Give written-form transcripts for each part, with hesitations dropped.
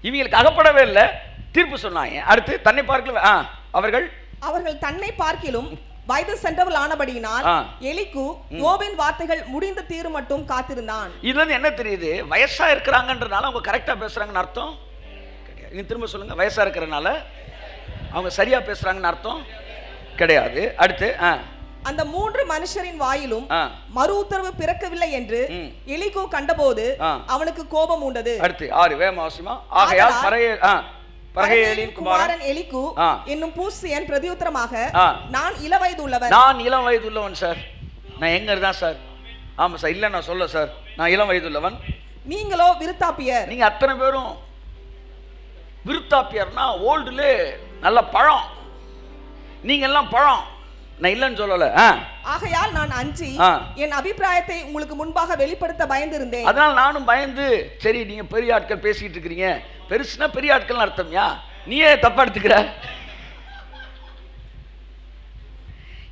இவங்களுக்கு அகப்படவே இல்லை, தீர்ப்பு சொன்னாங்க. அடுத்து தன்னை பார்க்கல அவர்கள் தன்னை பார்க்கிலும் வயது சென்றவள் ஆனபடியினால் எலிக்கு யோபின் வார்த்தைகள் முடிந்த தீரு மட்டும் காத்திருந்தான். இதுல இருந்து என்ன தெரியுது? வயசா இருக்கிறாங்கன்றனால அவங்க கரெக்டா பேசுறாங்கன்னு அர்த்தம் கிடையாது. நீங்க திரும்ப சொல்லுங்க. வயசா இருக்கிறனால அவங்க சரியா பேசுறாங்கன்னு அர்த்தம் கிடையாது. அடுத்து அந்த 3 மனுஷரின் வாயிலும் மறு உத்தரவு பிறக்கவில்லை என்று எலிகூ கண்டபோது அவனுக்கு கோபம் உண்டது. அடுத்து 6 வேகமாசிமா. ஆகையால் பரகேலின் குமாரன் எலிகூ என்னும் பூசியன் பிரதியுத்தரமாக, நான் இளம் வயதுள்ளவன் சார். நான் எங்க இருந்தா சார்? ஆமா சார். இல்ல நான் சொல்ல சார், நான் இளம் வயதுள்ளவன். நீங்களோ விருத்தாப்பியர். நீங்க அத்தனை பேரும் விருத்தாப்பியர்னா ஓல்டுல நல்ல பழம், நீங்க எல்லாம் பழம். நான் இல்லன்னு சொல்லல. ஆகையால் நான் அஞ்சி என் அபிப்பிராயத்தை உங்களுக்கு முன்பாக வெளிப்படுத்த பயந்திருந்தேன். அதனால நானும் பயந்து, சரி நீங்க பெரிய ஆட்கள் பேசிட்டு இருக்கீங்க, பெருசுனா பெரிய ஆட்கள் அர்த்தம்யா, நீயே தப்பா எடுத்துக்கிற.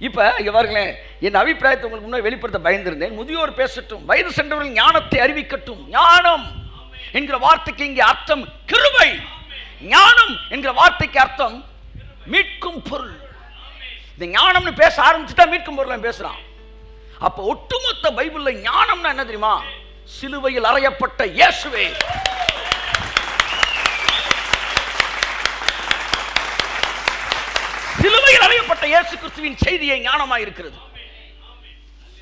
இப்ப இங்க பாருங்களேன், என் அபிப்பிராயத்தை உங்களுக்கு முன்னாடி வெளிப்படுத்த பயந்திருந்தேன். முதியோர் பேசட்டும், வயது சென்றவர்கள் ஞானத்தை அறிவிக்கட்டும். ஞானம் என்கிற வார்த்தைக்கு இங்கே அர்த்தம் கிருபை. ஞானம் என்கிற வார்த்தைக்கு அர்த்தம் மீட்கும் பொருள். இந்த ஞானம்னு பேச ஆரம்பிச்சுட்டா மீட்கும் பொருள் பேசுறான். அப்ப ஒட்டுமொத்த பைபிள்ல ஞானம்னா என்ன தெரியுமா? சிலுவையில் அறையப்பட்ட இயேசுவே. சிலுவையில் அறையப்பட்ட இயேசு கிறிஸ்துவின் செய்தியை ஞானமா இருக்கிறது.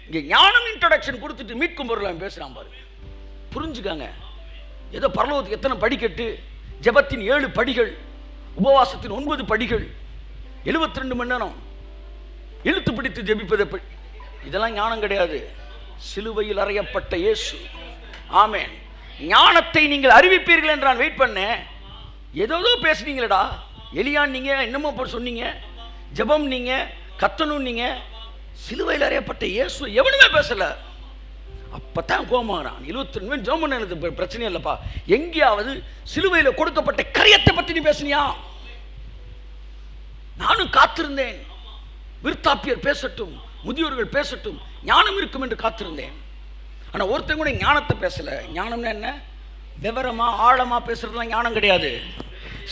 இங்க ஞானம் இன்ட்ரோடக்ஷன் கொடுத்துட்டு மீட்கும் பொருள் பேசுறான் பாரு. புரிஞ்சுக்காங்க. ஏதோ பரலோகத்துக்கு எத்தனை படிக்கட்டு, ஜெபத்தின் 7 படிகள், உபவாசத்தின் 9 படிகள், 72 மணி நேரம் இழுத்து பிடித்து ஜெபிப்பது, இதெல்லாம் ஞானம் கிடையாது. சிலுவையில் அறையப்பட்ட இயேசு. ஆமென். ஞானத்தை நீங்கள் அறிவிப்பீர்கள் என்று நான் வெயிட் பண்ணேன். ஏதோ பேசுனீங்களடா. எலியான் நீங்க, என்னமோ சொன்னீங்க, ஜெபம் நீங்க, கத்தனும் நீங்க. சிலுவையில் அறையப்பட்ட இயேசு எவனுமே பேசல. அப்பதான் கோமாறான். 72 ஜெபம் பண்ணது பிரச்சனை இல்லப்பா. எங்கேயாவது சிலுவையில் கொடுக்கப்பட்ட கரியத்தை பத்தி நீ பேசுனியா? நானும் காத்திருந்தேன், விருத்தாப்பியர் பேசட்டும், முதியோர்கள் பேசட்டும், ஞானம் இருக்கும் என்று காத்திருந்தேன். ஆனா ஒருத்தன் கூட ஞானத்தை பேசல. ஞானம்னா என்ன? விவரமா ஆழமா பேசுறதுலாம் ஞானம் கிடையாது.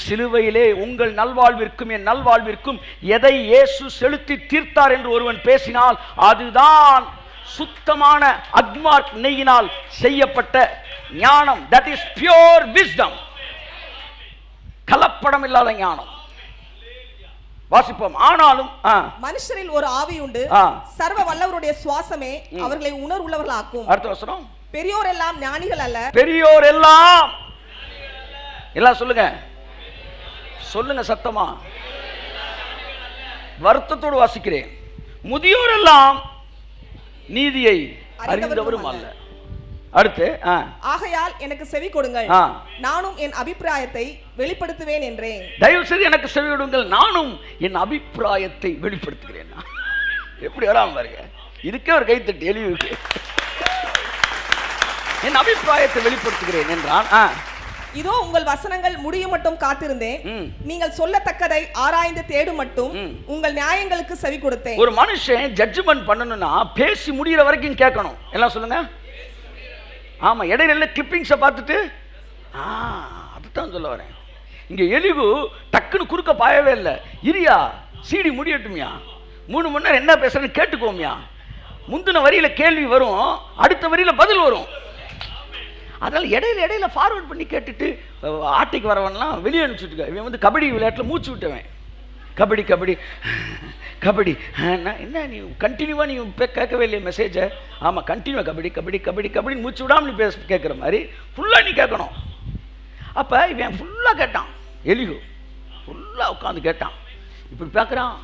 சிலுவையிலே உங்கள் நல்வாழ்விற்கும் என் நல்வாழ்விற்கும் எதை இயேசு செலுத்தி தீர்த்தார் என்று ஒருவன் பேசினால் அதுதான் சுத்தமான அக்மார்க் நெய்யினால் செய்யப்பட்ட ஞானம். that is pure wisdom. கலப்படம் இல்லாத ஞானம். வாசிப்போம். ஆனாலும் மனுஷரில் ஒரு ஆவி உண்டு, சர்வ வல்லவருடைய சுவாசமே அவர்களை உணர்வுள்ளவர்களாக்கும். அடுத்த வசனம். பெரியோர் எல்லாம் ஞானிகள் அல்ல. பெரியோர் எல்லாம் சொல்லுங்க, சொல்லுங்க சத்தமா. வருத்தத்தோடு வாசிக்கிறேன். முதியோர் எல்லாம் நீதியை அறிந்தவரும் அல்ல. அடுத்து ஆகையால் எனக்கு செவி கொடுங்கள், நானும் என் அபிப்பிராயத்தை வெளிப்படுத்துவேன் என்றேன். தயவு செய்து எனக்கு செவி கொடுங்கள், நானும் என் அபிப்பிராயத்தை வெளிப்படுத்துகிறேன். எப்படி வராம பாருங்க. இதுக்கே ஒரு கைத்தட்டு எளிவுக்கு. என் அபிப்பிராயத்தை வெளிப்படுத்துகிறேன் என்றான். இதோ உங்கள் வசனங்கள் முடியும் மட்டும் காத்திருந்தேன், நீங்கள் சொல்லத்தக்கதை ஆராய்ந்து தேடு மட்டும் உங்கள் நியாயங்களுக்கு செவி கொடுத்தேன். ஒரு மனுஷன் ஜட்ஜ்மெண்ட் பண்ணணும்னா பேசி முடிகிற வரைக்கும் கேட்கணும். எல்லாம் சொல்லுங்க. ஆமா, இடையில கிளிப்பிங்ஸை பார்த்துட்டு அதுதான் சொல்ல வரேன். இங்க எலிகு டக்குன்னு குறுக்க பாயவே இல்லை. இரியா சீடி முடியட்டுமியா, 3 மணி நேரம் என்ன பேசுறேன்னு கேட்டுக்கோமியா. முந்தின வரியில கேள்வி வரும், அடுத்த வரியில பதில் வரும். அதனால இடையில ஃபார்வர்ட் பண்ணி கேட்டுட்டு ஆட்டைக்கு வரவன்லாம் வெளியே அனுப்பிச்சுட்டு. இவன் கபடி விளையாட்டில் மூச்சு விட்டவன். கபடி கபடி கபடி என்ன நீ கண்டினியூவாக நீ கேட்கவே இல்லையே மெசேஜை. ஆமாம், கண்டினியூவாக கபடி கபடி கபடி கபடின்னு மூச்சு விடாமல் நீ கேட்குற மாதிரி ஃபுல்லாக நீ கேட்கணும். அப்போ இவன் ஃபுல்லாக கேட்டான். எலிகு ஃபுல்லாக உட்காந்து கேட்டான். இப்படி பார்க்குறான்,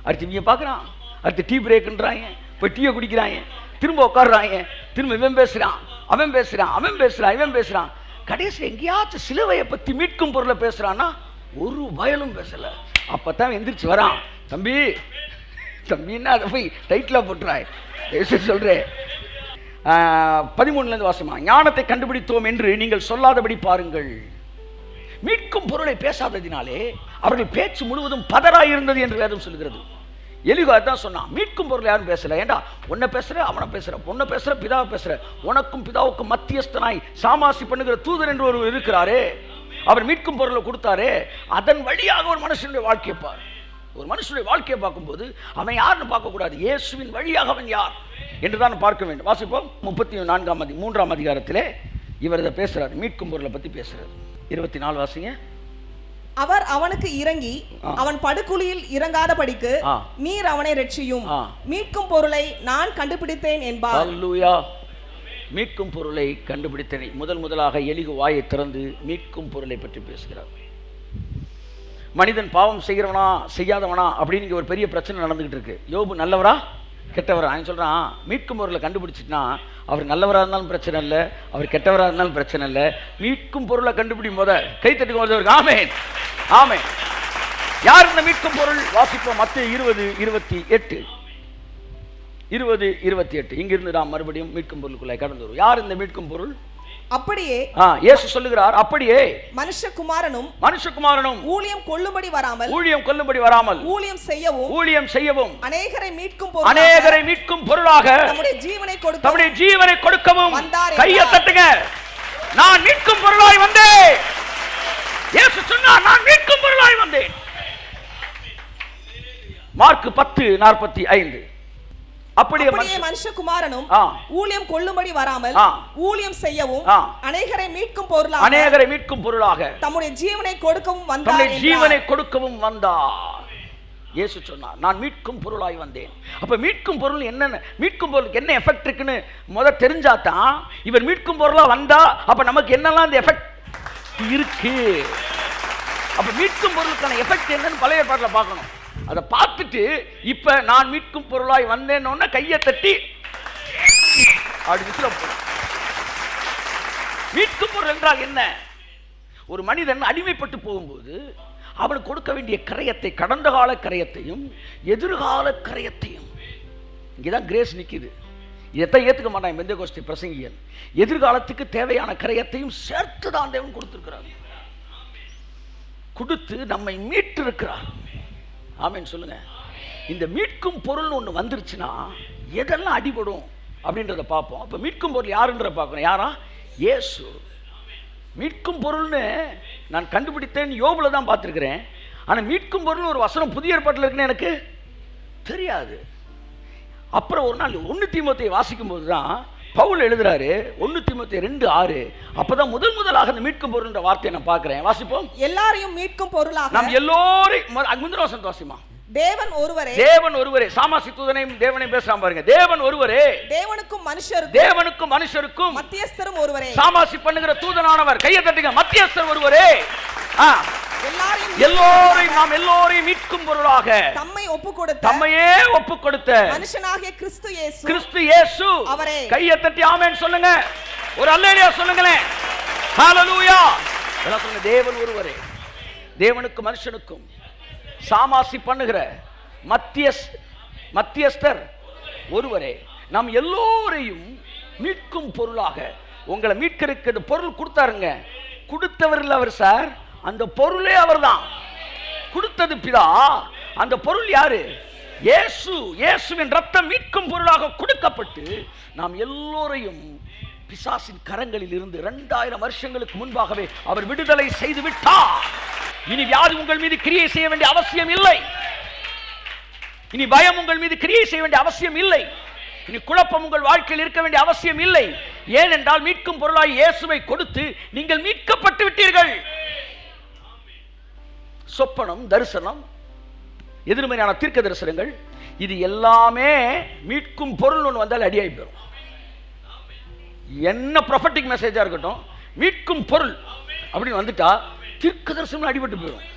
அடுத்து இவங்க பார்க்குறான், அடுத்து டீ பிரேக்குன்றாங்க, இப்போ டீயை குடிக்கிறாங்க, திரும்ப உட்காடுறாங்க, திரும்ப இவன் பேசுகிறான், அவன் பேசுகிறான், அவன் பேசுகிறான், இவன் பேசுகிறான். கடைசியில் எங்கேயாச்சும் சிலுவையை பற்றி மீட்கும் பொருளை பேசுகிறான்னா ஒரு பயலும் பேசலை. அப்போ தான் எந்திரிச்சு வரான். தம்பி தம்பின்னா அதை போய் டைட்டில் போட்டுறாய் சொல்கிறேன். 13 வாசமா. ஞானத்தை கண்டுபிடித்தோம் என்று நீங்கள் சொல்லாதபடி பாருங்கள். மீட்கும் பொருளை பேசாததினாலே அவர்கள் பேச்சு முழுவதும் பதறாய் இருந்தது என்று வேதம் சொல்கிறது. எலிகு அதான் சொன்னான், மீட்கும் பொருள் யாரும் பேசல. ஏண்டா உன்னை பேசுற, அவனை பேசுற, பொண்ணை பேசுற, பிதாவை பேசுற, உனக்கும் பிதாவுக்கும் மத்தியஸ்தனாய் சாமாசி பண்ணுகிற தூதர் என்று ஒருவர் இருக்கிறாரே, அவர் மீட்கும் பொருளை கொடுத்தாரே, அதன் வழியாக ஒரு மனுஷனுடைய வாழ்க்கையை பார். ஒரு மனுஷனுடைய வாழ்க்கையை பார்க்கும்போது அவன் யாருன்னு பார்க்கக்கூடாது, இயேசுவின் வழியாக அவன் யார் என்று தான் பார்க்க வேண்டும். வாசிப்போம் 34 அதிகாரத்திலே இவர் இதை பேசுறாரு, மீட்கும் பொருளை பற்றி பேசுறாரு. 24 வாசிங்க. அவர் அவனுக்கு இறங்கி அவன் படுகுழியில் இறங்காதபடிக்கு நீர் அவனை ரட்சியும், மீட்கும் பொருளை நான் கண்டுபிடித்தேன் என்பார். அல்லேலூயா. மீட்கும் பொருளை கண்டுபிடித்தேன். முதலாக எலிகு வாயை திறந்து மீட்கும் பொருளை பற்றி பேசுகிறார். மனிதன் பாவம் செய்கிறவனா செய்யாதவனா அப்படின்னு ஒரு பெரிய பிரச்சனை நடந்துகிட்டு இருக்கு. யோபு நல்லவரா கெட்டவரா? அவன் சொல்றான், மீட்கும் பொருளை கண்டுபிடிச்சிட்டுனா அவர் நல்லவராக இருந்தாலும் பிரச்சனை இல்லை, அவர் கெட்டவராக இருந்தாலும் பிரச்சனை இல்லை. மீட்கும் பொருளை கண்டுபிடிக்கும் போத கை தட்டுக்கும் போது ஆமென் ஆமென். யார் இந்த மீட்கும் பொருள்? வாசிப்போம் மத்தேயு 20:28. 20:28. இங்கிருந்து நாம் மறுபடியும் மீட்கும் பொருளுக்குள்ளே கடந்து வருவோம். யார் இந்த மீட்கும் பொருள்? அப்படியே இயேசு சொல்லுகிறார், அப்படியே மனுஷகுமாரனும் ஊழியம் கொள்ளும்படி வராமல் ஊழியம் செய்யவும் அநேகரை மீட்கும் பொருளாக தம்முடைய ஜீவனை கொடுக்கவும் வந்தார். கையை தட்டுங்க. நான் மீட்கும் பொருளாய் வந்தேன். இயேசு சொன்னார், நான் மீட்கும் பொருளாய் வந்தேன். மார்க் 10:45. அப்படியே மனுஷகுமாரனும் ஊழியம் கொள்ளும்படி வராமல் ஊழியம் செய்யவும் அநேகரை மீட்கும் பொருளாக தம்முடைய ஜீவனை கொடுக்கவும் வந்தார். இயேசு சொன்னார், நான் மீட்கும் பொருளாய் வந்தேன். அப்ப மீட்கும் பொருள் என்னன்னு, மீட்கும் பொருளுக்கு என்ன எஃபெக்ட் இருக்குன்னு முதல்ல தெரிஞ்சாதான் இவர் மீட்கும் பொருளா வந்தா அப்ப நமக்கு என்னெல்லாம் இந்த எஃபெக்ட் இருக்கு. அப்ப மீட்கும் பொருளுக்கான எஃபெக்ட் என்னன்னு பழைய பாட்டில் பார்க்கணும். அதை பார்த்துட்டு இப்ப நான் மீட்கும் பொருளாய் வந்தேன்னு கையை தட்டி மீட்கும் பொருள் என்றால் என்ன? ஒரு மனிதன் அடிமைப்பட்டு போகும்போது அவனுக்கு கொடுக்க வேண்டிய கிரயத்தை, கடந்த கால கிரயத்தையும் எதிர்கால கிரயத்தையும், இங்கேதான் கிரேஸ் நிற்குது. இதைத்தான் ஏற்றுக்க மாட்டான் பெந்தேகோஸ்தே பிரசங்கியன். எதிர்காலத்துக்கு தேவையான கிரயத்தையும் சேர்த்து தான் தேவன் கொடுத்திருக்கிறார். கொடுத்து நம்மை மீட்டு இருக்கிறார். ஆமென் சொல்லுங்க. இந்த மீட்கும் பொருள்னு ஒன்று வந்துருச்சுன்னா எதெல்லாம் அடிபடும் அப்படின்றத பார்ப்போம். அப்போ மீட்கும் பொருள் யாருன்ற பார்க்கணும். யாரா? இயேசு. மீட்கும் பொருள்னு நான் கண்டுபிடித்தேன் யோபுல தான் பார்த்துருக்கிறேன். ஆனால் மீட்கும் பொருள்னு ஒரு வசனம் புதிய ஏற்பாட்டில் இருக்குன்னு எனக்கு தெரியாது. அப்புறம் ஒரு நாள் 1 தீமோத்தேயை வாசிக்கும் போது தான் பவுல் எழுதுறாரு, 1 தீமோத்தேயு 2:6. அப்பதான் முதலாக அந்த மீட்கும் பொருள்ன்ற வார்த்தையை நான் பார்க்கிறேன். வாசிப்போம். எல்லாரையும் மீட்கும் பொருளாக நாம் எல்லோரையும் முந்தின வசனம் வாசிமா. தேவன் ஒருவரே. சாமாசி தூதனையும் தேவனையும் பேசுறான் பாருங்க. தேவன் ஒருவரே, தேவனுக்கும் மனுஷருக்கும் மத்தியஸ்தரும் ஒருவரே. சாமாசி பண்ணுகிற தூதனானவர். கையை தட்டுங்க. மத்தியஸ்தர் ஒருவரே. நாம் எல்லோரையும் மீட்கும் பொருளாக தம்மையே ஒப்பு கொடுத்த மனுஷனாகிய கிறிஸ்து இயேசு அவரே. கையை தட்டி ஆமென் சொல்லுங்க. ஒரு அல்லேலூயா சொல்லுங்களேன். ஹalleluya. எல்லாம் சொல்லுங்க. தேவன் ஒருவரே, தேவனுக்கும் மனுஷனுக்கும் சாமாசி பண்ணுகிற மத்தியஸ்தர் ஒருவரே. நாம் எல்லோரையும் மீட்கும் பொருளாக. உங்களை மீட்கிறதுக்கு பொருள் கொடுத்தாருங்க. கொடுத்தவர் இல்லை அவர் சார், அந்த பொருளே அவர்தான். கொடுத்தது பிதா. அந்த பொருள் யாரு? இயேசு. இயேசுவின் ரத்தம் மீட்கும் பொருளாக கொடுக்கப்பட்டு நாம் எல்லோரையும் பிசாசின் கரங்களில் இருந்து 2000 வருஷங்களுக்கு முன்பாகவே அவர் விடுதலை செய்து விட்டார். இனி வியாதி உங்கள் மீது கிரியை செய்ய வேண்டிய அவசியம் இல்லை. இனி பயம் உங்கள் மீது கிரியை செய்ய வேண்டிய அவசியம் இல்லை. இனி குழப்பம் உங்கள் வாழ்க்கையில் இருக்க வேண்டிய அவசியம் இல்லை. ஏனென்றால் மீட்கும் பொருளாய் இயேசுவை கொடுத்து நீங்கள் மீட்கப்பட்டு விட்டீர்கள். சொப்பனம், தரிசனம், எதிர்மறையான தீர்க்க தரிசனங்கள், இது எல்லாமே மீட்கும் பொருள் ஒன்று வந்தால் அடியாகி போயிடும். என்ன ப்ரொஃபட்டிக் மெசேஜா இருக்கட்டும், மீட்கும் பொருள் அப்படின்னு வந்துட்டா தீர்க்க தரிசனம் அடிபட்டு போயிடும்.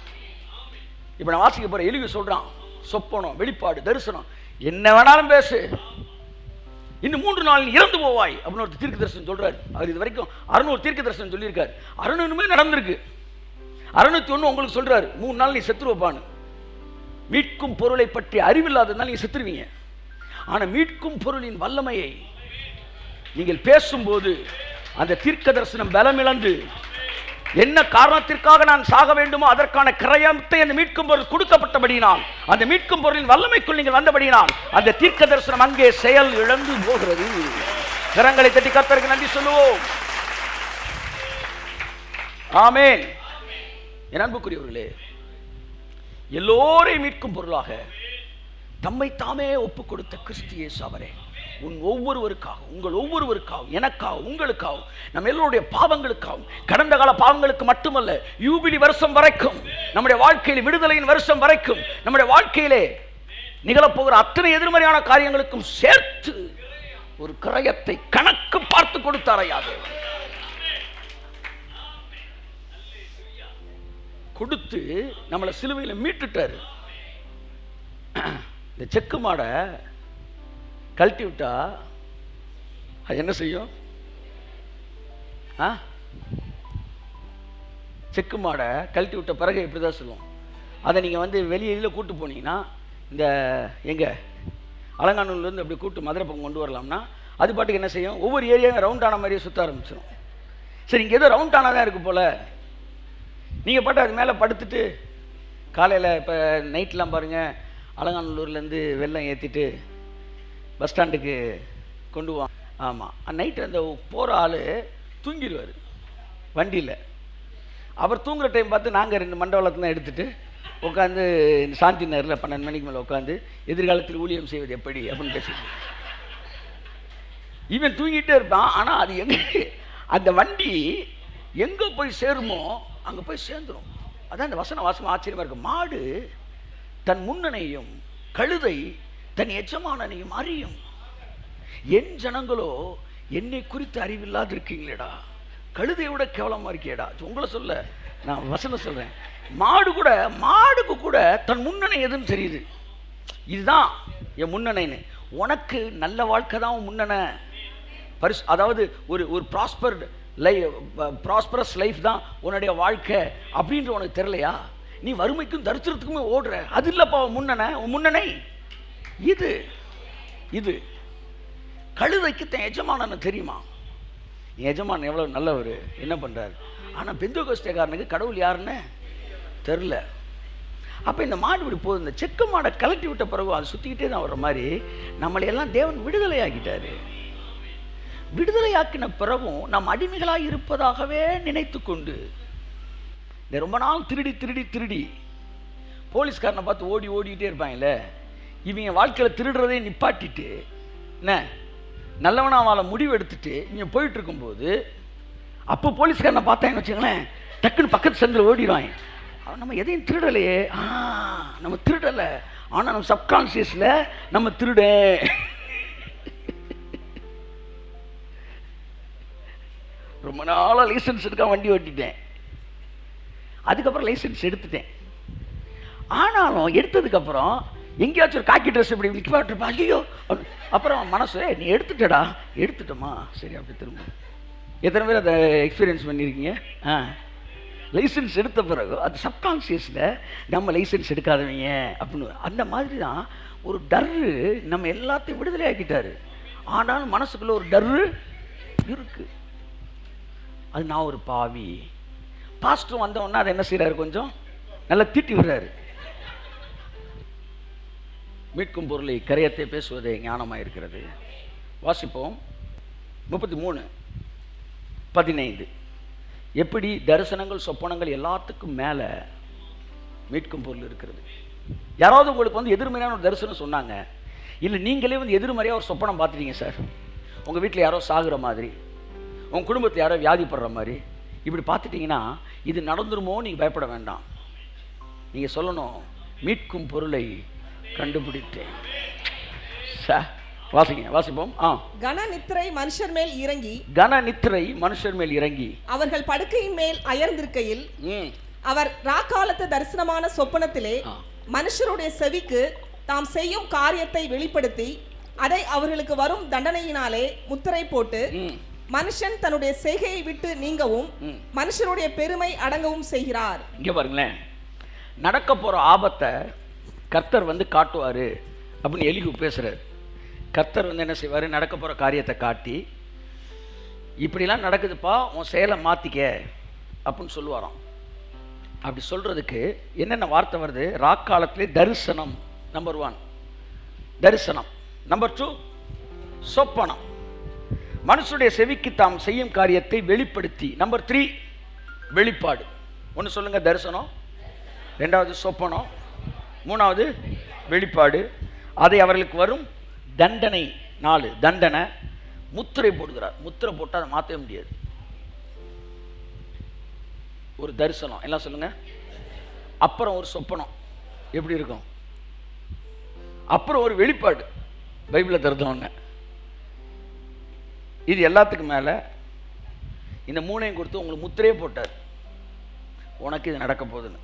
இப்ப நான் வாசிக்க போற எலிகு சொல்றான், சொப்பனம், வெளிப்பாடு, தரிசனம் என்ன வேணாலும் பேசு, இன்னும் 3 நாள் இறந்து போவாய் அப்படின்னு ஒரு தீர்க்க தரிசனம் சொல்றாரு. அவர் இது வரைக்கும் 600 தீர்க்க தரிசனம் சொல்லியிருக்காரு. 600 நடந்திருக்கு. 601 உங்களுக்கு சொல்றாரு 3 நாள் நீ செத்துருவான்னு. மீட்கும் பொருளை பற்றி அறிவில்லாததுனால நீங்க செத்துருவீங்க. ஆனா மீட்கும் பொருளின் வல்லமையை நீங்கள் பேசும்போது அந்த தீர்க்க தரிசனம் பலமிழந்து, என்ன காரணத்திற்காக நான் சாக வேண்டுமோ அதற்கான கிரயத்தை அந்த மீட்கும் பொருள் கொடுக்கப்பட்டபடியினால், அந்த மீட்கும் பொருளின் வல்லமைக்குள் நீங்கள் வந்தபடியினால் அந்த தீர்க்க தரிசனம் அங்கே செயல் இழந்து போகிறது. கரங்களை தட்டி கர்த்தருக்கு நன்றி சொல்லுவோம். ஆமென். என் அன்புக்குரியவர்களே, எல்லோரையும் மீட்கும் பொருளாக தம்மை தாமே ஒப்பு கொடுத்த கிறிஸ்து இயேசு அவரே ஒவ்வொருவருக்காகவும், உங்கள் ஒவ்வொருவருக்காகவும், எனக்காகவும், உங்களுக்காகவும், நம் எல்லோருடைய பாவங்களுக்காகவும், கடந்த கால பாவங்களுக்கு மட்டுமல்ல, யூபிலி வருஷம் வரைக்கும், நம்முடைய வாழ்க்கையில் விடுதலையின் வருஷம் வரைக்கும், நம்முடைய வாழ்க்கையிலே நிகழப்போகிற அத்தனை எதிர்மறையான காரியங்களுக்கும் சேர்த்து ஒரு கிரயத்தை கணக்கு பார்த்து கொடுத்தாரையாது கொடுத்து நம்மளை சிலுவையில் மீட்டுட்டாரு. இந்த செக்கு மாடை கழட்டி விட்டா அது என்ன செய்யும்? செக்கு மாடை கழட்டி விட்ட பிறகு இப்படி தான் சொல்லுவோம். அதை நீங்கள் வெளியில் கூட்டு போனீங்கன்னா, இந்த எங்கே அலங்காநல்லூர்லேருந்து அப்படி கூட்டு மதுரை பக்கம் கொண்டு வரலாம்னா, அது பாட்டுக்கு என்ன செய்யும்? ஒவ்வொரு ஏரியாவும் ரவுண்ட் ஆன மாதிரியே சுற்ற ஆரம்பிச்சிடும். சரி, இங்கே ஏதோ ரவுண்ட் ஆனாதான் இருக்குது போல், நீங்கள் பாட்டு அது மேலே படுத்துட்டு காலையில் இப்போ நைட்லாம் பாருங்கள், அலங்காநல்லூர்லேருந்து வெள்ளம் ஏற்றிட்டு பஸ் ஸ்டாண்டுக்கு கொண்டு போவான். ஆமாம், நைட்டு அந்த போகிற ஆள் தூங்கிடுவார் வண்டியில். அவர் தூங்குகிற டைம் பார்த்து நாங்கள் 2 மண்டபத்தை தான் எடுத்துகிட்டு உட்காந்து இந்த சாந்தி நகரில் 12 மணிக்கு மேலே உட்காந்து எதிர்காலத்தில் ஊழியம் செய்வது எப்படி அப்படின்னு பேசிட்டு இவன் தூங்கிட்டே இருப்பான். ஆனால் அது எங்கே, அந்த வண்டி எங்கே போய் சேருமோ அங்கே போய் சேர்ந்துடும். அதான் இந்த வாசம் ஆச்சரியமாக இருக்குது. மாடு தன் முன்னனையும், கழுதை தன் எஜமானனையும் அறியும். என் ஜனங்களோ என்னை குறித்து அறிவில்லாது இருக்கீங்களேடா, கழுதையை விட கேவலமாக இருக்கேடா. உங்களை சொல்ல நான் வசனம் சொல்கிறேன். மாடுக்கு கூட தன் முன்னணை எதுன்னு தெரியுது. இதுதான் என் முன்னணைன்னு. உனக்கு நல்ல வாழ்க்கை தான் உன் முன்னணை. அதாவது ஒரு ப்ராஸ்பரஸ் லைஃப் தான் உன்னுடைய வாழ்க்கை அப்படின்ற உனக்கு தெரியலையா? நீ வறுமைக்கும் தரித்திரத்துக்குமே ஓடுற. அது இல்லைப்பா உன் முன்னணை இது. கழுதைக்கு தன் எஜமானன்னு தெரியுமா? எஜமான் எவ்வளோ நல்லவர், என்ன பண்ணுறாரு. ஆனால் பெந்தோகோஸ்தேக்காரனுக்கு கடவுள் யாருன்னு தெரில. அப்போ இந்த மாடு இப்படி போகுது. இந்த செக்கு மாடை கலட்டி விட்ட பிறகு அது சுற்றிக்கிட்டே தான் வர்ற மாதிரி நம்மளையெல்லாம் தேவன் விடுதலை ஆக்கிட்டாரு. விடுதலையாக்கின பிறகும் நாம் அடிமைகளாக இருப்பதாகவே நினைத்து கொண்டு இந்த ரொம்ப நாள் திருடி போலீஸ்காரனை பார்த்து ஓடிக்கிட்டே இருப்பாங்கல்ல, இவங்க வாழ்க்கையில் திருடுறதே நிப்பாட்டிட்டு என்ன நல்லவனா வாழ முடிவு எடுத்துட்டு இவங்க போயிட்டு இருக்கும்போது, அப்போ போலீஸ்காரனை பார்த்தாங்கன்னு வச்சுங்களேன், டக்குன்னு பக்கத்து சந்தில் ஓடிடுவாங்க. நம்ம எதையும் திருடலையே, நம்ம திருடலை, ஆனால் நம்ம சப்கான்சியஸில் நம்ம திருட. ரொம்ப நாளாக லைசன்ஸ் எடுக்க வண்டி ஓட்டிட்டேன், அதுக்கப்புறம் லைசன்ஸ் எடுத்துட்டேன். ஆனாலும் எடுத்ததுக்கப்புறம் எங்கேயாச்சும் ஒரு காக்கி ட்ரெஸ் இப்படி நிற்பாட்டிருப்பேன். ஐயோ, அப்புறம் மனசு நீ எடுத்துட்டோமா சரி அப்படி திரும்ப. எத்தனை பேர் அதை எக்ஸ்பீரியன்ஸ் பண்ணியிருக்கீங்க? லைசன்ஸ் எடுத்த பிறகு அது சப்கான்சியஸில் நம்ம லைசன்ஸ் எடுக்காதவங்க அப்படின்னு. அந்த மாதிரி தான் ஒரு டர்ரு நம்ம எல்லாத்தையும் விடுதலை ஆக்கிட்டாரு. ஆனாலும் மனசுக்குள்ளே ஒரு டர்ரு இருக்குது. அது நான் ஒரு பாவி. பாஸ்டரும் வந்தவொன்னா அதை என்ன செய்கிறாரு, கொஞ்சம் நல்லா திட்டி விடுறாரு. மீட்கும் பொருளை கரையத்தை பேசுவதே ஞானமாக இருக்கிறது. வாசிப்போம் 33:15. எப்படி தரிசனங்கள் சொப்பனங்கள் எல்லாத்துக்கும் மேலே மீட்கும் பொருள் இருக்கிறது. யாராவது உங்களுக்கு எதிர்மறையான ஒரு தரிசனம் சொன்னாங்க, இல்லை நீங்களே எதிர்மறையாக ஒரு சொப்பனம் பார்த்துட்டீங்க சார், உங்கள் வீட்டில் யாரோ சாகுற மாதிரி, உங்கள் குடும்பத்தில் யாரோ வியாதிப்படுற மாதிரி இப்படி பார்த்துட்டிங்கன்னா இது நடந்துருமோ நீங்கள் பயப்பட வேண்டாம். நீங்கள் சொல்லணும், மீட்கும் பொருளை கண்டுபிடித்தேன். வாசிப்போம். கனநித்திரை மனுஷர் மேல் இறங்கி அவர்கள் படுக்கையின் மேல் அயர்ந்திருக்கையில் அவர் ராக்காலத்து தரிசனமான சொப்பனத்திலே மனுஷருடைய செவிக்கு தாம் செய்யும் காரியத்தை வெளிப்படுத்தி அதை அவர்களுக்கு வரும் தண்டனையினாலே முத்திரை போட்டு மனுஷன் தன்னுடைய செய்கையை விட்டு நீங்கவும் மனுஷருடைய பெருமை அடங்கவும் செய்கிறார். இங்க பாருங்களேன், நடக்க போற ஆபத்தை கர்த்தர் காட்டுவாரு அப்படின்னு எலிகு பேசுறாரு. கர்த்தர் என்ன செய்வார், நடக்க போகிற காரியத்தை காட்டி இப்படிலாம் நடக்குதுப்பா, உன் செயலை மாற்றிக்க அப்படின்னு சொல்லுவாராம். அப்படி சொல்கிறதுக்கு என்னென்ன வார்த்தை வருது? ராக்காலத்திலே தரிசனம் நம்பர் 1, தரிசனம் நம்பர் 2 சொப்பனம், மனுஷனுடைய செவிக்கு தாம் செய்யும் காரியத்தை வெளிப்படுத்தி நம்பர் 3 வெளிப்பாடு. ஒன்று சொல்லுங்க, தரிசனம். ரெண்டாவது சொப்பனம். மூணாவது வெளிப்பாடு. அதை அவர்களுக்கு வரும் தண்டனை. 4 தண்டனை. முத்திரை போடுகிறார். முத்திரை போட்டால் அதை மாற்றவே முடியாது. ஒரு தரிசனம், எல்லாம் சொல்லுங்க. அப்புறம் ஒரு சொப்பனம் எப்படி இருக்கும்? அப்புறம் ஒரு வெளிப்பாடு. பைபிளை திறந்தவங்க இது எல்லாத்துக்கும் மேலே இந்த 3ஐயும் கொடுத்து உங்களுக்கு முத்திரையே போட்டார். உனக்கு இது நடக்க போகுதுன்னு.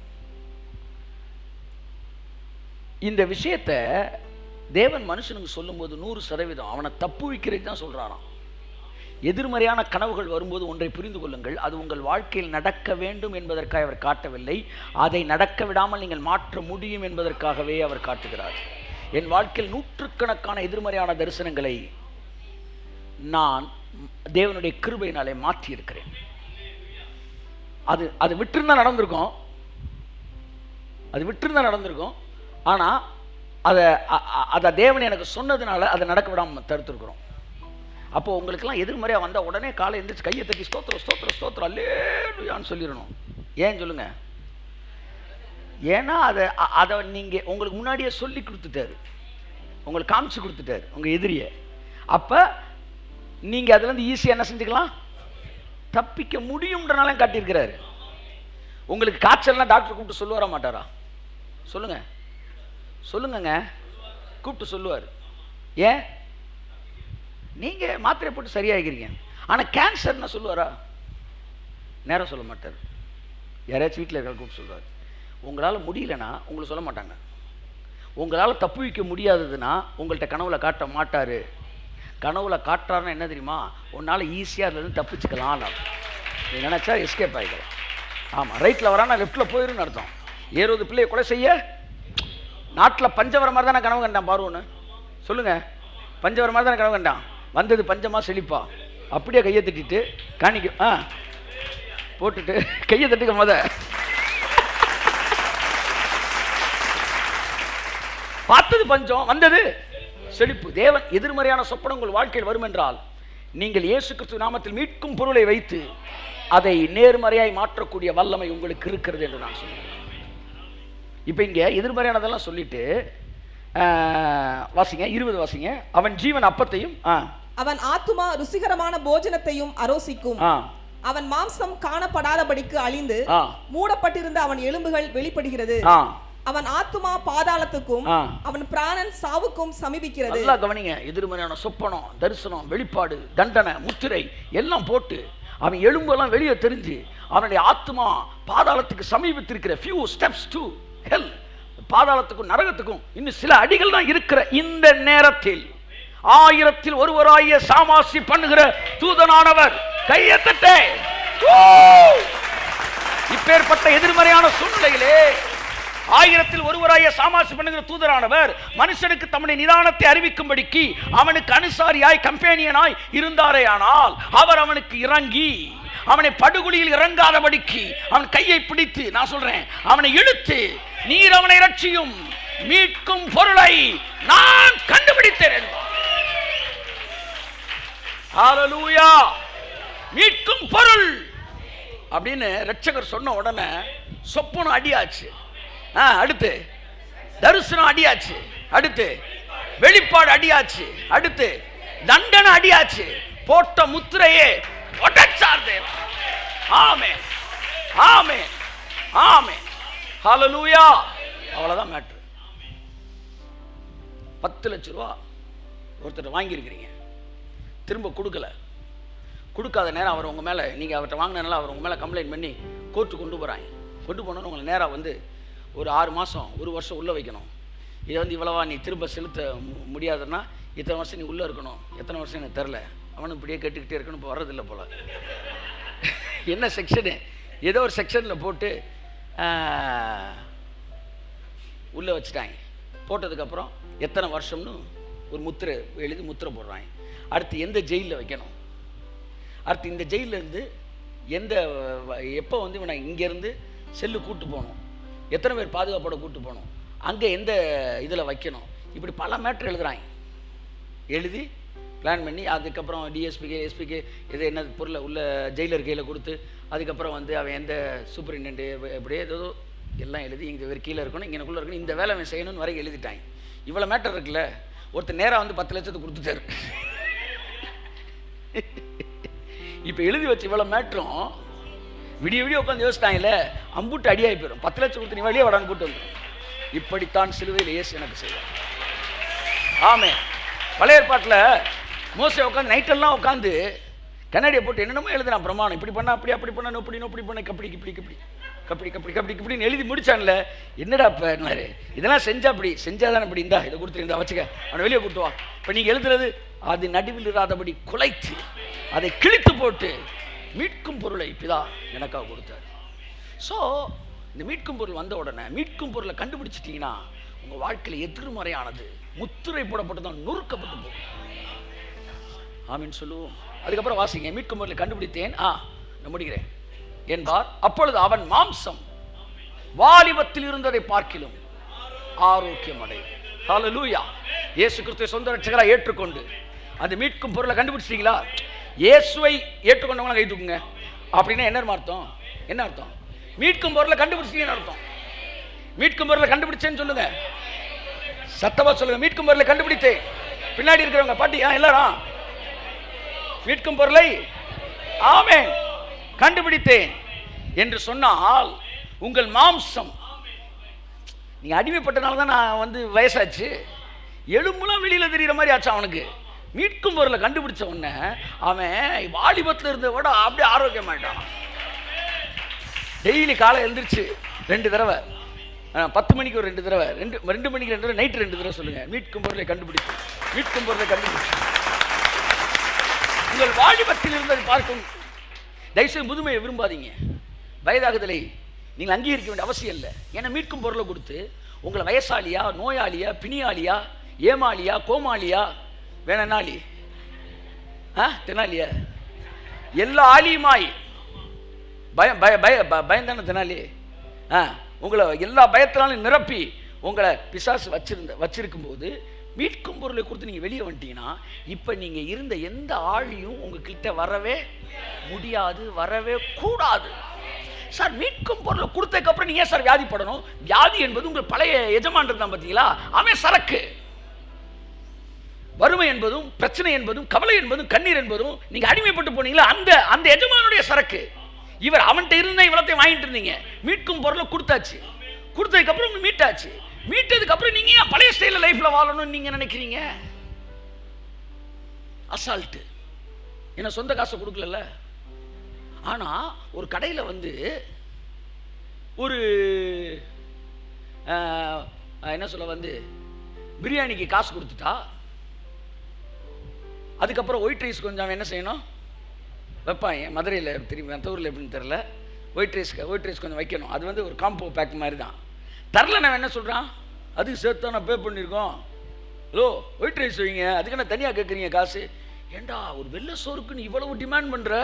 இந்த விஷயத்தை தேவன் மனுஷனுக்கு சொல்லும்போது 100% அவனை தப்பு வைக்கிறதுக்கு தான் சொல்கிறாராம். எதிர்மறையான கனவுகள் வரும்போது ஒன்றை புரிந்து கொள்ளுங்கள், அது உங்கள் வாழ்க்கையில் நடக்க வேண்டும் என்பதற்காக அவர் காட்டவில்லை, அதை நடக்க விடாமல் நீங்கள் மாற்ற முடியும் என்பதற்காகவே அவர் காட்டுகிறார். என் வாழ்க்கையில் நூற்றுக்கணக்கான எதிர்மறையான தரிசனங்களை நான் தேவனுடைய கிருபையினாலே மாற்றி இருக்கிறேன். அது விட்டுருந்தா நடந்திருக்கும், அது விட்டுருந்தா நடந்திருக்கும். ஆனால் அதை தேவன் எனக்கு சொன்னதுனால அதை நடக்க விடாமல் தடுத்துருக்குறோம். அப்போ உங்களுக்கெல்லாம் எதிர்மறையாக வந்தால் உடனே காலை எழுந்திரிச்சு கையை தட்டி ஸ்தோத்திரம் ஸ்தோத்திரம் ஸ்தோத்திரம் அல்லேலூயான்னு சொல்லிடணும். ஏன் சொல்லுங்க? ஏன்னா அதை நீங்கள் உங்களுக்கு முன்னாடியே சொல்லி கொடுத்துட்டாரு, உங்களுக்கு காமிச்சு கொடுத்துட்டாரு உங்கள் எதிரியை. அப்போ நீங்கள் அதுலேருந்து ஈஸியாக என்ன செஞ்சுக்கலாம்? தப்பிக்க முடியும்ன்றனால காட்டியிருக்கிறாரு. உங்களுக்கு காய்ச்சல்னா டாக்டர் கூப்பிட்டு சொல்லுவாரா மாட்டாரா? சொல்லுங்க சொல்லுங்கங்க, கூப்பிட்டு சொல்லுவார். ஏன்? நீங்கள் மாத்திரை போட்டு சரியாகிறீங்க. ஆனால் கேன்சர்னா சொல்லுவாரா? நேரம் சொல்ல மாட்டார். யாராச்சும் வீட்டில் இருக்கிற கூப்பிட்டு சொல்லுவார். உங்களால் முடியலன்னா உங்களுக்கு சொல்ல மாட்டாங்க. உங்களால் தப்பு வைக்க முடியாததுன்னா உங்கள்கிட்ட கனவுல காட்ட மாட்டார். கனவுல காட்டுறாருன்னா என்ன தெரியுமா? உன்னால் ஈஸியாக அதுலேருந்து தப்பிச்சுக்கலாம். நீ நினச்சா எஸ்கேப் ஆகிக்கலாம். ஆமாம், ரைட்டில் வரானா லெஃப்ட்டில் போயிருன்னு அர்த்தம். 70 பிள்ளையை கொலை செய்ய நாட்டில் பஞ்சம் வர மாதிரி தானே கனவு கண்டான் பாருன்னு சொல்லுங்கள். பஞ்சம் வர மாதிரி தானே கனவு கண்டான். வந்தது பஞ்சமாக செழிப்பா. அப்படியே கையை தட்டிட்டு காணிக்க போட்டுட்டு கையை தட்டுக்க முத பார்த்தது பஞ்சம், வந்தது செழிப்பு. தேவன் எதிர்மறையான சொப்பனம் உங்கள் வாழ்க்கையில் வரும் என்றால் நீங்கள் இயேசு கிறிஸ்து நாமத்தில் மீட்கும் பொருளை வைத்து அதை நேர்மறையாய் மாற்றக்கூடிய வல்லமை உங்களுக்கு இருக்கிறது என்று நான் சொல்கிறேன். இப்போ இங்கே எதிர்மறையானதெல்லாம் சொல்லிட்டு வாசிங்க, 20 வாசிங்க. அவன் ஜீவன் அப்பத்தையும் அவன் ஆத்துமா ருசிகரமான போஜனத்தையும் அரோசிக்கும். அவன் மாம்சம் காணப்படாதபடிக்கு அழிந்து மூடப்பட்டிருந்த அவன் எலும்புகள் வெளிப்படுகிறது. அவன் ஆத்துமா பாதாளத்துக்கும் அவன் பிராணன் சாவுக்கும் சமீபிக்கிறது. நல்லா கவனிங்க. எதிர்மறையான சொப்பனம், தரிசனம், வெளிப்பாடு, தண்டனை, முத்திரை எல்லாம் போட்டு அவன் எலும்பெல்லாம் வெளியே தெரிஞ்சு அவனுடைய ஆத்துமா பாதாளத்துக்கு சமீபத்திருக்கிற few steps to hell, பாதாளத்துக்கும் நரகத்துக்கும் இன்னும் சில அடிகள் தான் இருக்கிற இந்த நேரத்தில் 1000 ஒருவராகிய சாமாசி பண்ணுகிற தூதனானவர் கையத்தட்டே. இப்பேற்பட்ட எதிர்மறையான சூழ்நிலையிலே 1000 ஒருவராகிய சாமாசி பண்ணுகிற தூதரானவர் மனுஷனுக்கு தம்முடைய நிதானத்தை அறிவிக்கும்படிக்கு அவனுக்கு அனுசாரியாய் கம்பேனியனாய் இருந்தாரேயானால் அவர் அவனுக்கு இறங்கி அவனை படுகுழியில் இறங்காதபடிக்கு அவன் கையை பிடித்து, நான் சொல்றேன், அவனை இழுத்து நீர் அவனை ரட்சியும் மீட்கும் பொருளை நான் கண்டுபிடித்தேன். ஹல்லேலூயா. மீட்கும் பொருள் அப்படின்னு ரட்சகர் சொன்ன உடனே சொப்பனம் அடியாச்சு. அடுத்து தரிசனம் அடியாச்சு. அடுத்து வெளிப்பாடு அடியாச்சு. அடுத்து தண்டனை அடியாச்சு. போட்ட முத்திரையே உடைச்சார். ஆமென் ஆமென் ஆமென். ஹல்லேலூயா. அவ்வளவுதான் மேட்ரு. 10 லட்சம் ரூபா ஒருத்தர் வாங்கியிருக்கிறீங்க, திரும்ப கொடுக்காத நேரம் அவர் உங்கள் மேலே, நீங்கள் அவர்கிட்ட வாங்கினால அவர் உங்கள் மேலே கம்ப்ளைண்ட் பண்ணி கோர்ட்டு கொண்டு போகிறாங்க. கொண்டு போனோன்னு உங்களை நேராக வந்து ஒரு 6 மாதம் 1 வருஷம் உள்ளே வைக்கணும். இதை வந்து இவ்வளவா நீ திரும்ப செலுத்த முடியாதுன்னா இத்தனை வருஷம் நீ உள்ளே இருக்கணும். எத்தனை வருஷம் எனக்கு தெரில. அவனும் இப்படியே கேட்டுக்கிட்டே இருக்கணும். இப்போ வர்றதில்லை போல். என்ன செக்ஷனு, ஏதோ ஒரு செக்ஷனில் போட்டு உள்ளே வச்சுட்டாங்க. போட்டதுக்கப்புறம் எத்தனை வருஷம்னு ஒரு முத்திரை எழுதி முத்திரை போடுறாங்க. அடுத்து எந்த ஜெயிலில் வைக்கணும், அடுத்து இந்த ஜெயிலேருந்து எப்போ வந்து இவனை இங்கேருந்து செல்லு கூட்டு போகணும், எத்தனை பேர் பாதுகாப்போட கூட்டு போகணும், அங்கே எந்த இதில் வைக்கணும், இப்படி பல மேட்ரு எழுதுறாங்க. எழுதி பிளான் பண்ணி அதுக்கப்புறம் டிஎஸ்பிக்கு எஸ்பிக்கு எது என்ன பொருளை உள்ள ஜெயிலர் கையில் கொடுத்து அதுக்கப்புறம் வந்து அவன் எந்த சூப்பரிண்டென்ட்டு எப்படியே ஏதோ எல்லாம் எழுதி இங்கே இவர் கீழே இருக்கணும், இங்கனக்குள்ளே இருக்கணும், இந்த வேலை அவன் செய்யணும்னு வரைக்கும் எழுதிட்டாங்க. இவ்வளோ மேட்டர் இருக்குல்ல, ஒருத்தர் நேராக வந்து 10 லட்சத்தை கொடுத்துட்டாரு. இப்போ எழுதி வச்சு இவ்வளோ மேட்டரும் விடிய விடிய உட்காந்து யோசித்தாங்கல்ல, அம்புட்டு அடியாகி போயிடும். 10 லட்சம் கொடுத்து நீ வழியே வடான்னு கூட்டு வந்துடும். இப்படித்தான் சிலுவையில் இயேசு எனக்கு செய்வார். ஆமே. பழைய ஏற்பாட்டில் மோசே உட்காந்து நைட்டெல்லாம் உட்காந்து கண்ணாடியை போட்டு என்னென்னமோ எழுதுனான் பிரமாணம். இப்படி பண்ணா அப்படி, அப்படி பண்ணா இப்படி பண்ண கப்படி இப்படி கப்படி கப்படி கப்படி கப்படி இப்படின்னு எழுதி முடிச்சான்ல. என்னடா இப்போ இதெல்லாம் செஞ்சா அப்படி செஞ்சாதான் இப்படி, இந்தா இதை கொடுத்துருந்தா வச்சுக்க, அவனை வெளியே கூட்டுவா. இப்போ நீங்கள் எழுதுறது அது நடுவில் இராதபடி குலைத்து அதை கிழித்து போட்டு மீட்கும் பொருளை பிதா எனக்காக கொடுத்தார். ஸோ இந்த மீட்கும் பொருள் வந்த உடனே மீட்கும் பொருளை கண்டுபிடிச்சிட்டிங்கன்னா உங்கள் வாழ்க்கையில் எதிர்மறையானது முத்திரை போடப்பட்டு தான் நொறுக்கப்பட்டு போகும். ஆமீன் சொல்லுவோம். அதுக்கப்புறம் வாசிங்க. மீட்கும் பொருளை கண்டுபிடித்தேன், நான் முடிக்கிறேன் என்பார். அப்பொழுது அவன் மாம்சம் வாலிபத்தில் இருந்ததை பார்க்கிலும் ஆரோக்கியம் அடையும். ஹல்லேலூயா. இயேசு கிறிஸ்துவை சொந்த ரட்சகராக ஏற்றுக்கொண்டு அந்த மீட்கும் பொருளை கண்டுபிடிச்சிட்டீங்களா? இயேசுவை ஏற்றுக்கொண்டவங்க கை தூக்குங்க. அப்படின்னா என்ன அர்த்தம்? என்ன அர்த்தம்? மீட்கும் பொருளை கண்டுபிடிச்சிட்டீங்கன்னு அர்த்தம். மீட்கும் பொருளை கண்டுபிடிச்சேன்னு சொல்லுங்க, சத்தமா சொல்லுங்க. மீட்கும் பொருளை கண்டுபிடித்தேன். பின்னாடி இருக்கிறவங்க பாட்டி எல்லாரும் மீட்கும் பொருளை ஆமென் கண்டுபிடித்தேன் என்று சொன்னால் உங்கள் மாம்சம், நீங்க அடிமைப்பட்டனால தான் நான் வந்து வயசாச்சு, எலும்புலாம் வெளியில தெரிகிற மாதிரி ஆச்சு அவனுக்கு. மீட்கும் பொருளை கண்டுபிடிச்ச உடனே அவன் வாலிபத்தில் இருந்த விட அப்படியே ஆரோக்கியமாயிட்டான். டெய்லி காலை எழுந்திரிச்சு 2 தடவை, 10 மணிக்கு ஒரு 2 தடவை, 2 மணிக்கு 2 தடவை, நைட்டு 2 தடவை சொல்லுங்க, மீட்கும் பொருளை கண்டுபிடிச்சு, மீட்கும் பொருளை கண்டுபிடிச்சு. உங்கள் வாலிபத்தில் இருந்ததை பார்க்கும். தயவுசெய்து முதுமையை விரும்பாதீங்க. வயதாகுதலை நீங்கள் அங்கீகரிக்க வேண்டிய அவசியம் இல்லை. ஏன்னா மீட்கும் பொருளை கொடுத்து உங்களை வயசாலியா, நோயாளியா, பிணியாளியா, ஏமாளியா, கோமாளியா, வேணாளி, தெனாலியா, எல்லா ஆலியுமாய் பயந்தான தெனாலி, உங்களை எல்லா பயத்தினாலும் நிரப்பி உங்களை பிசாசு வச்சிருக்கும் போது மீட்கும் பொருளை கொடுத்து நீங்கள் வெளியே வந்துட்டீங்கன்னா இப்போ நீங்கள் இருந்த எந்த ஆழியும் உங்ககிட்ட வரவே முடியாது, வரவே கூடாது. சார் மீட்கும் பொருளை கொடுத்ததுக்கப்புறம் நீங்கள் ஏன் சார் வியாதிப்படணும்? வியாதி என்பது உங்கள் பழைய எஜமான் தான் பார்த்தீங்களா, அவன் சரக்கு. வறுமை என்பதும் பிரச்சனை என்பதும் கவலை என்பதும் கண்ணீர் என்பதும் நீங்கள் அடிமைப்பட்டு போனீங்களா, அந்த எஜமானுடைய சரக்கு. இவர் அவன்கிட்ட இருந்த இவ்வளத்தையும் வாங்கிட்டு இருந்தீங்க, மீட்கும் பொருளை கொடுத்தாச்சு, கொடுத்ததுக்கப்புறம் மீட்டாச்சு. மீட்டதுக்கு அப்புறம் நீங்க ஏன் பழைய ஸ்டைல லைஃப்ல வாழணும்னு நீங்க நினைக்கிறீங்க? அசால்ட்டு. என்ன சொந்த காசை கொடுக்கல. ஆனா ஒரு கடையில வந்து ஒரு என்ன சொல்ல வந்து பிரியாணிக்கு காசு கொடுத்துட்டா, அதுக்கப்புறம் ஒயிட் ரைஸ் கொஞ்சம் என்ன செய்யணும் வைப்பாங்க. மதுரையில் திரும்பி மற்ற ஊரில் எப்படின்னு தெரில, ஒயிட் ரைஸ் கொஞ்சம் வைக்கணும். அது வந்து ஒரு காம்போ பேக் மாதிரி தான். தரல நான் என்ன சொல்கிறான், அதுக்கு சேர்த்து நான் பே பண்ணியிருக்கோம், ஹலோ ஒயிட் ரைஸ் வைங்க, அதுக்கு நான் தனியாக கேட்குறீங்க காசு. ஏண்டா ஒரு வெள்ளை சோறுக்குன்னு இவ்வளவு டிமாண்ட் பண்ணுற?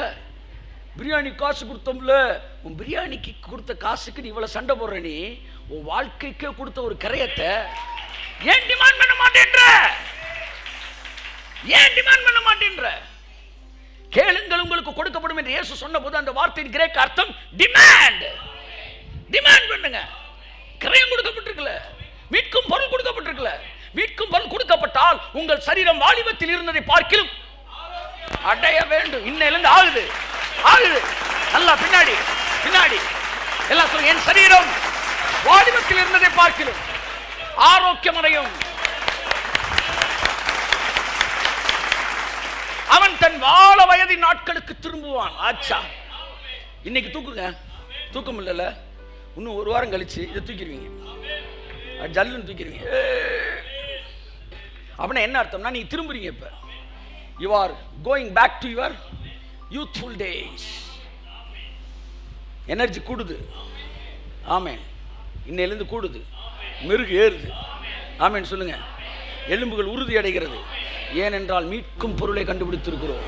பிரியாணி காசு கொடுத்தோம்ல, உன் பிரியாணிக்கு கொடுத்த காசுக்கு நீ இவ்வளோ சண்டை போடுற, நீ உன் வாழ்க்கைக்கே கொடுத்த ஒரு கரையத்தை ஏன் டிமாண்ட் பண்ண மாட்டேன்ற? ஏன் டிமாண்ட் பண்ண மாட்டேன்ற? கேளுங்கள் உங்களுக்கு கொடுக்கப்படும் என்று இயேசு சொன்ன போது அந்த வார்த்தையின் கிரேக்க அர்த்தம் டிமாண்ட். டிமாண்ட் பண்ணுங்க. கிரயம் கொடுக்கப்பட்டிருக்கல, மீட்கும் பொருள் கொடுக்கப்பட்டிருக்கல. மீட்கும் பொருள் கொடுக்கப்பட்டால் உங்கள் சரீரம் வாலிபத்தில் இருந்ததை பார்க்கிலும் அடைய வேண்டும். இன்னையிலிருந்து ஆகுது நல்லா பின்னாடி எல்லாம் சொல்லுங்க. என் சரீரம் வாலிபத்தில் இருந்ததை பார்க்கிலும் ஆரோக்கியம் அடையும். அவன் தன் வாழ வயதின் நாட்களுக்கு திரும்புவான். ஆச்சா, இன்னைக்கு தூக்குங்க, தூக்கம் இல்லைல்ல, இன்னும் 1 வாரம் கழிச்சு இதை தூக்கிடுவீங்க, ஜல்லுன்னு தூக்கிடுவீங்க. அப்படின்னா என்ன அர்த்தம்னா நீங்க திரும்புறீங்க. இப்ப you are going back to your youthful days. Energy கூடுது. ஆமேன். இன்னையிலிருந்து கூடுது, மெருகு ஏறுது. ஆமேன் சொல்லுங்க. எலும்புகள் உறுதி அடைகிறது. ஏனென்றால் மீட்கும் பொருளை கண்டுபிடித்திருக்கிறோம்.